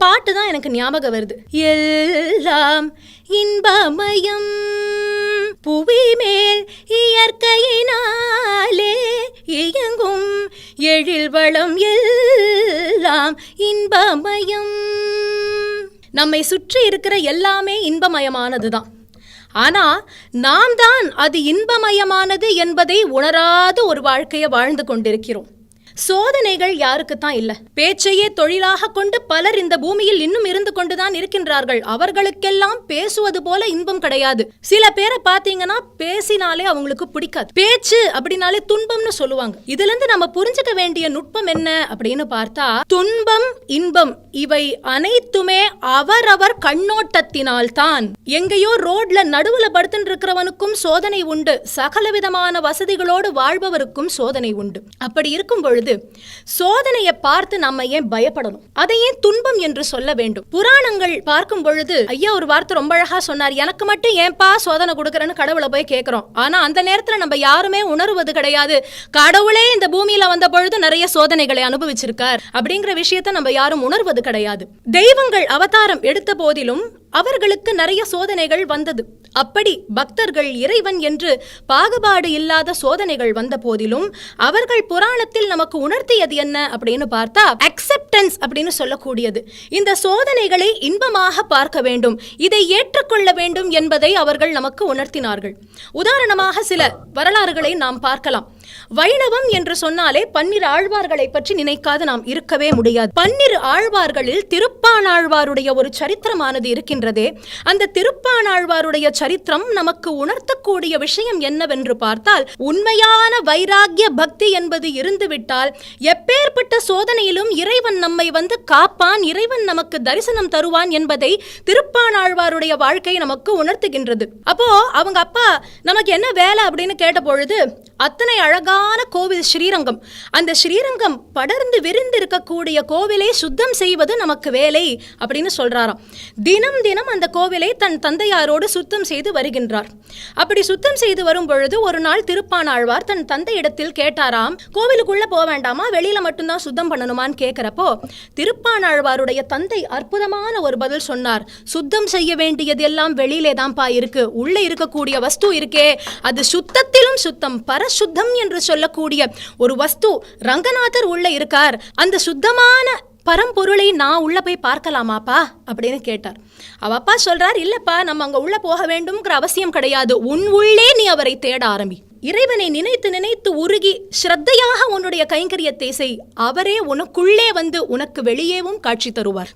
பாட்டு தான் எனக்கு ஞாபகம் வருது. எல்லாம் இன்பமயம் புவி மேல் இயற்கையினாலே இயங்கும் எழில் வளம் எல்லாம் இன்பமயம். நம்மை சுற்றி இருக்கிற எல்லாமே இன்பமயமானதுதான். ஆனா நாம் தான் அது இன்பமயமானது என்பதை உணராத ஒரு வாழ்க்கையை வாழ்ந்து கொண்டிருக்கிறோம். சோதனைகள் யாருக்குத்தான் இல்ல? பேச்சையே தொழிலாக கொண்டு பலர் இந்த பூமியில் இன்னும் இருந்து கொண்டுதான் இருக்கின்றார்கள். அவர்களுக்கெல்லாம் பேசுவது போல இன்பம் கிடையாது. சில பேரை பாத்தீங்கன்னா பேசினாலே அவங்களுக்கு பிடிக்காது. பேச்சு அப்படின்னாலே துன்பம்னு சொல்லுவாங்க. இதுல இருந்து நம்ம புரிஞ்சுக்க வேண்டிய நுட்பம் என்ன அப்படின்னு பார்த்தா, துன்பம் இன்பம் இவை அனைத்துமே அவரவர் கண்ணோட்டத்தினால் தான். எங்கேயோ ரோட்ல நடுவுல படுத்துட்டு இருக்கிறவனுக்கும் சோதனை உண்டு, சகலவிதமான வசதிகளோடு வாழ்பவருக்கும் சோதனை உண்டு. அப்படி இருக்கும் பொழுது சோதனையை பார்த்து நம்ம ஏன் பயப்படணும்? அதை ஏன் துன்பம் என்று சொல்ல வேண்டும்? புராணங்கள் பார்க்கும் பொழுது ஐயா ஒரு வார்த்தை ரொம்ப அழகா சொன்னார். எனக்கு மட்டும் ஏன்பா சோதனை கொடுக்கறேன்னு கடவுளை போய் கேட்கிறோம். ஆனா அந்த நேரத்துல நம்ம யாருமே உணர்வது கிடையாது. கடவுளே இந்த பூமியில வந்த பொழுது நிறைய சோதனைகளை அனுபவிச்சிருக்கார் அப்படிங்கிற விஷயத்தை நம்ம யாரும் உணர்வது கிடையாது. தெய்வங்கள் அவதாரம் எடுத்த போதிலும் அவர்களுக்கு நிறைய சோதனைகள் வந்தது. அப்படி பக்தர்கள் இறைவன் என்று பாகுபாடு இல்லாத சோதனைகள் வந்த போதிலும் அவர்கள் புராணத்தில் நமக்கு உணர்த்தியது என்ன அப்படின்னு பார்த்தா, அக்செப்டன்ஸ் அப்படின்னு சொல்லக்கூடியது. இந்த சோதனைகளை இன்பமாக பார்க்க வேண்டும், இதை ஏற்றுக்கொள்ள வேண்டும் என்பதை அவர்கள் நமக்கு உணர்த்தினார்கள். உதாரணமாக சில வரலாறுகளை நாம் பார்க்கலாம். வைணவம் என்று சொன்னாலே 12 ஆழ்வார்களை பற்றி நினைக்காது நாம் இருக்கவே முடியாது. 12 ஆழ்வார்களில் திருப்பாணாழ்வாருடைய ஒரு சரித்திரமானது இருக்கின்றதே, அந்த திருப்பாணாழ்வாருடைய சரித்திரம் நமக்கு உணர்த்தக்கூடிய விஷயம் என்னவென்று பார்த்தால், உண்மையான வைராகிய பக்தி என்பது இருந்துவிட்டால் எப்பேற்பட்ட சோதனையிலும் இறைவன் நம்மை வந்து காப்பான், இறைவன் நமக்கு தரிசனம் தருவான் என்பதை திருப்பாணாழ்வாருடைய வாழ்க்கை நமக்கு உணர்த்துகின்றது. அப்போ அவங்க அப்பா நமக்கு என்ன வேலை அப்படின்னு கேட்ட பொழுது, அத்தனை அழகான கோவில் ஸ்ரீரங்கம், அந்த ஸ்ரீரங்கம் படர்ந்து விரிந்து இருக்கக்கூடிய கோவிலை சுத்தம் செய்வது நமக்கு வேலை அப்படின்னு சொல்றாராம். தினம் தினம் அந்த கோவிலை தன் தந்தையாரோடு சுத்தம் செய்து வருகின்றார். அப்படி சுத்தம் செய்து வரும் பொழுது ஒரு நாள் திருப்பாணாழ்வார் தன் தந்தையிடத்தில் கேட்டாராம், கோவிலுக்குள்ள போக வேண்டாமா, வெளியில மட்டும்தான் சுத்தம் பண்ணணுமான்னு கேட்கிறப்போ திருப்பாணாழ்வாருடைய தந்தை அற்புதமான ஒரு பதில் சொன்னார். சுத்தம் செய்ய வேண்டியது எல்லாம் வெளியிலே தான்ப்பா இருக்கு, உள்ள இருக்கக்கூடிய வஸ்து இருக்கே அது சுத்தத்திலும் சுத்தம், பரசுத்தம் என்று சொல்லக்கூடிய ஒரு வஸ்து ரங்கநாதர் உள்ள இருக்கார், அந்த சுத்தமான பரம்பொருளை நான் உள்ள போய் பார்க்கலாமாப்பா அப்படின்னு கேட்டார். அவ அப்பா சொல்றார், இல்லப்பா நம்ம அங்க உள்ள போக வேண்டும்ங்கிற அவசியம் கிடையாது, உன் உள்ளே நீ அவரை தேட ஆரம்பி, இறைவனை நினைத்து நினைத்து உருகி ஸ்ரத்தையாக உன்னுடைய கைங்கரியத்தை செய், அவரே உனக்குள்ளே வந்து உனக்கு வெளியேவும் காட்சி தருவார்.